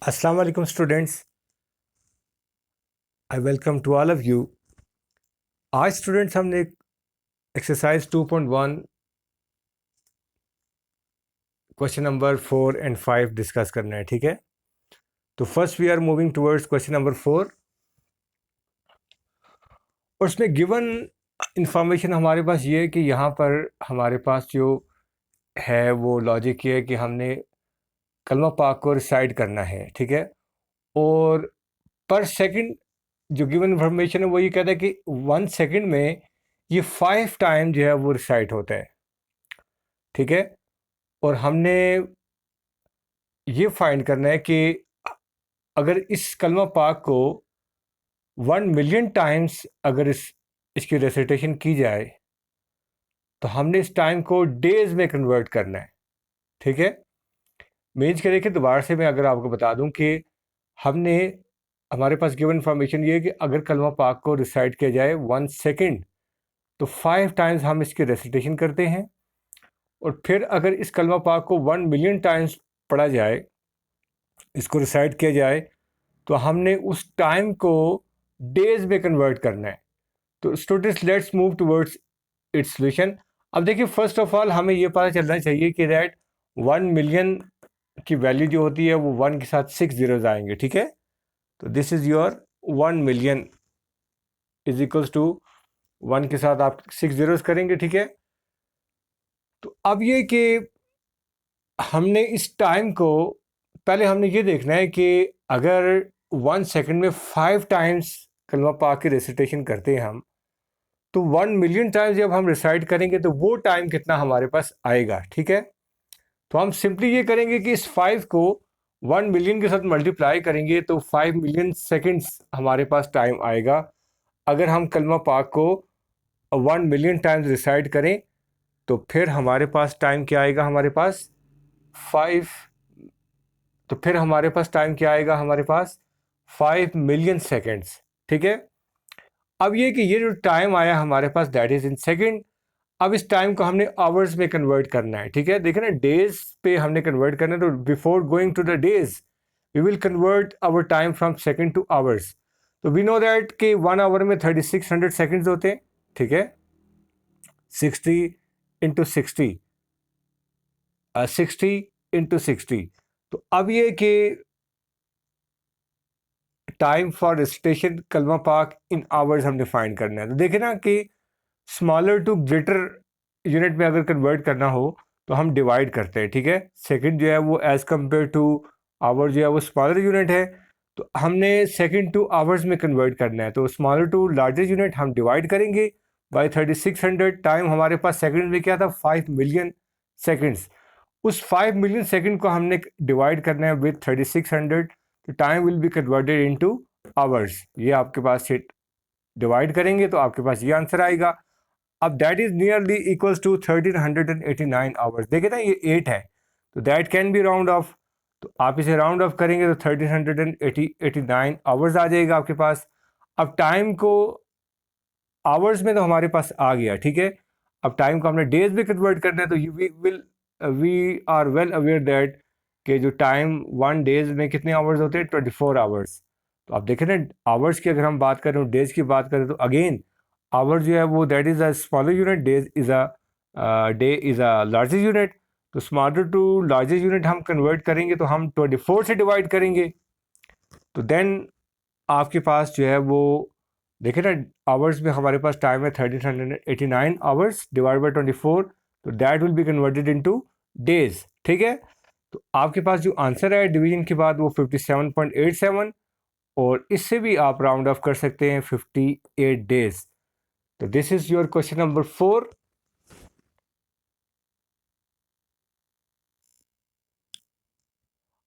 Assalamu alaikum students. I welcome to all of you. आज students हमने exercise 2.1 question number 4 and 5 discuss करना है, ठीक है। तो first we are moving towards question number 4 और उसमें गिवन इंफॉर्मेशन हमारे पास ये है कि यहाँ पर हमारे पास जो है वो लॉजिक ये है कि हमने कलमा पाक को रिसाइट करना है, ठीक है। और पर सेकंड जो गिवन इंफॉर्मेशन है वो ये कहता है कि 1 सेकंड में ये 5 टाइम जो है वो रिसाइट होता है, ठीक है। और हमने ये फाइंड करना है कि अगर इस कलमा पाक को 1 मिलियन टाइम्स अगर इसकी रेसिटेशन की जाए तो हमने इस टाइम को डेज में कन्वर्ट करना है, ठीक है। मीन्स के देखिए दोबारा से मैं अगर आपको बता दूं कि हमने हमारे पास गिवन इन्फॉर्मेशन ये है कि अगर कलमा पाक को रिसाइट किया जाए 1 सेकेंड तो 5 टाइम्स हम इसकी रेसिटेशन करते हैं। और फिर अगर इस कलमा पाक को 1 मिलियन टाइम्स पढ़ा जाए, इसको रिसाइट किया जाए, तो हमने उस टाइम को डेज में कन्वर्ट करना है। तो students let's move towards it's solution. अब देखिए फर्स्ट ऑफ ऑल हमें ये पता चलना चाहिए कि दैट 1 मिलियन की वैल्यू जो होती है वो 1 के साथ 6 जीरोज आएंगे, ठीक है। तो this is your 1 million is equals to 1 के साथ आप 6 जीरोज करेंगे, ठीक है। तो अब ये कि हमने इस टाइम को पहले हमने ये देखना है कि अगर 1 सेकंड में 5 टाइम्स कलमा पाक की रेसिटेशन करते हैं हम, तो 1 मिलियन टाइम्स जब हम रिसाइट करेंगे तो वो टाइम कितना हमारे पास आएगा, ठीक है। तो हम सिंपली ये करेंगे कि इस 5 को 1 मिलियन के साथ मल्टीप्लाई करेंगे तो 5 मिलियन सेकेंड्स हमारे पास टाइम आएगा अगर हम कलमा पाक को 1 मिलियन टाइम्स रिसाइट करें। तो फिर हमारे पास टाइम क्या आएगा, हमारे पास 5, तो फिर हमारे पास टाइम क्या आएगा, हमारे पास 5 मिलियन सेकेंड्स, ठीक है। अब ये कि ये जो टाइम आया हमारे पास दैट इज इन सेकेंड। अब इस टाइम को हमने आवर्स में कन्वर्ट करना है, ठीक है। देखिए ना डेज पे हमने कन्वर्ट करना है, तो before going to the days we will convert our time from second to hours. तो वी नो दैट कि 1 आवर में 3600 सेकेंड्स होते हैं, ठीक है। 60 इंटू 60 तो अब ये कि टाइम फॉर रेसिटेशन कलमा पाक इन आवर्स हमने फाइंड करना है। तो देखें ना कि स्मॉलर टू ग्रेटर यूनिट में अगर कन्वर्ट करना हो तो हम डिवाइड करते हैं, ठीक है। सेकंड जो है वो एज कंपेयर टू आवर जो है वो स्मॉलर यूनिट है, तो हमने सेकंड टू आवर्स में कन्वर्ट करना है। तो स्मॉलर टू लार्जर यूनिट हम डिवाइड करेंगे बाय 3600। टाइम हमारे पास सेकंड में क्या था, 5 मिलियन सेकंड्स। उस 5 मिलियन सेकंड को हमने डिवाइड करना है विथ 3600, तो time will be converted into hours. ये आपके पास डिवाइड करेंगे तो आपके पास ये आंसर आएगा। अब that is nearly equals to 1389 hours. देखिए ना ये 8 है, तो that can be round off. तो आप इसे राउंड ऑफ करेंगे तो 1389 आवर्स आ जाएगा आपके पास। अब टाइम को आवर्स में तो हमारे पास आ गया, ठीक है। अब टाइम को हमने डेज में कन्वर्ट करना है, तो we are well aware that कि जो टाइम 1 डेज में कितने आवर्स होते हैं, 24 आवर्स। तो आप देखें ना आवर्स की अगर हम बात करें, डेज की बात करें, तो अगेन आवर जो है वो that is a smaller unit, days is day is a larger unit. तो स्मॉलर टू लार्जर यूनिट हम कन्वर्ट करेंगे तो हम 24 से डिवाइड करेंगे, तो देन आपके पास जो है वो देखिए ना आवर्स में हमारे पास टाइम है 1389 आवर्स डिवाइड बाई 24, तो that will be converted into days, ठीक है। तो आपके पास जो आंसर है डिवीजन के बाद वो 57.87, और इससे भी आप राउंड ऑफ कर सकते हैं 58 डेज। तो this is your question number 4।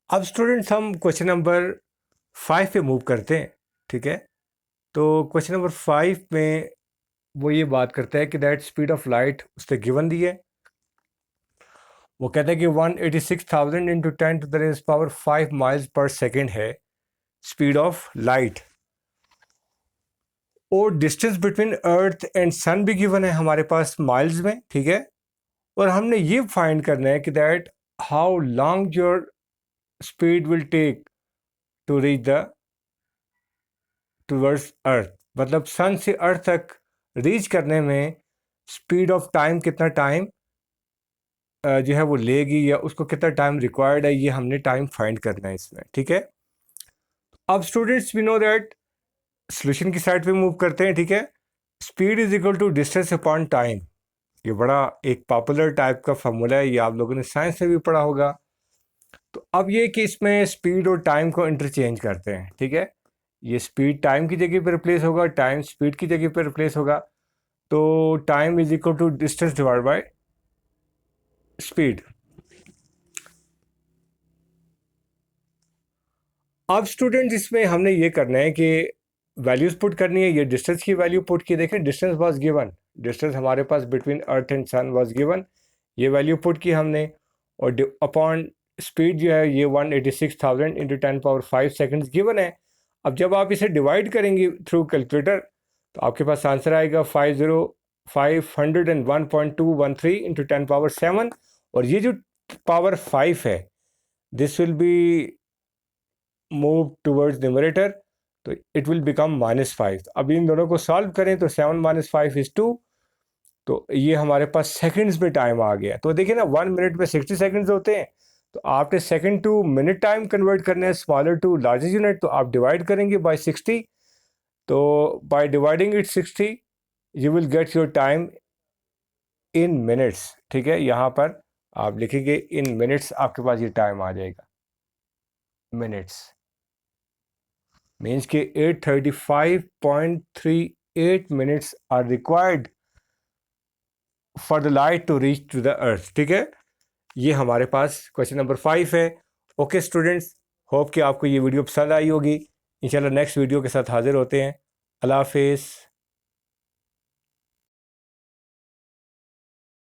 अब स्टूडेंट्स हम क्वेश्चन नंबर 5 पे मूव करते हैं, ठीक है। तो क्वेश्चन नंबर 5 में वो ये बात करता है कि दैट स्पीड ऑफ लाइट उससे गिवन दी है। वो कहता है कि 186,000 into 10 to the raise power 5 miles per second है स्पीड ऑफ लाइट, और distance between earth and sun भी गिवन है हमारे पास माइल्स में, ठीक है। और हमने ये फाइंड करना है कि that how long your speed will take to reach the towards earth, मतलब सन से अर्थ तक रीच करने में स्पीड ऑफ टाइम कितना टाइम जो है वो लेगी, या उसको कितना टाइम रिक्वायर्ड है, ये हमने टाइम फाइंड करना है इसमें, ठीक है। अब students we know that solution की साइड पे मूव करते हैं, ठीक है। Speed is equal to distance upon time, ये बड़ा एक पॉपुलर टाइप का फार्मूला है, ये आप लोगों ने साइंस में भी पढ़ा होगा। तो अब ये कि इसमें स्पीड और टाइम को इंटरचेंज करते हैं, ठीक है। ये स्पीड टाइम की जगह पर रिप्लेस होगा, टाइम स्पीड की जगह पर रिप्लेस होगा। तो time is equal to distance divide by speed. अब स्टूडेंट इसमें हमने ये करना है कि वैल्यूज पुट करनी है। ये डिस्टेंस की वैल्यू पुट की, देखें डिस्टेंस वाज गिवन, डिस्टेंस हमारे पास between earth and sun was given, ये वैल्यू पुट की हमने। और अपॉन स्पीड जो है ये 186,000 इंटू 10⁵ सेकेंड्स गिवन है। अब जब आप इसे डिवाइड करेंगे थ्रू कैलकुलेटर तो आपके पास आंसर आएगा 501.213 इंटू 10⁻⁷। और ये जो पावर 5 है this will be move towards numerator, तो इट विल बिकम -5। अब इन दोनों को सॉल्व करें तो 7 - 5 = 2, तो ये हमारे पास सेकंड्स में टाइम आ गया। तो देखिए ना 1 मिनट में 60 सेकंड्स होते हैं, तो आपने second to minute time convert करना है स्मॉलर टू लार्जेस्ट यूनिट, तो आप डिवाइड करेंगे बाय 60। तो by dividing it 60 you will get your time in minutes, ठीक है। यहाँ पर आप लिखेंगे इन मिनट्स, आपके पास ये टाइम आ जाएगा मिनट्स। मीन्स कि 835.38 minutes are required for the light to reach to the earth, ठीक है। ये हमारे पास क्वेश्चन नंबर 5 है। ओके स्टूडेंट्स, होप कि आपको ये वीडियो पसंद आई होगी। इंशाल्लाह नेक्स्ट वीडियो के साथ हाजिर होते हैं। अल्लाह हाफिज़।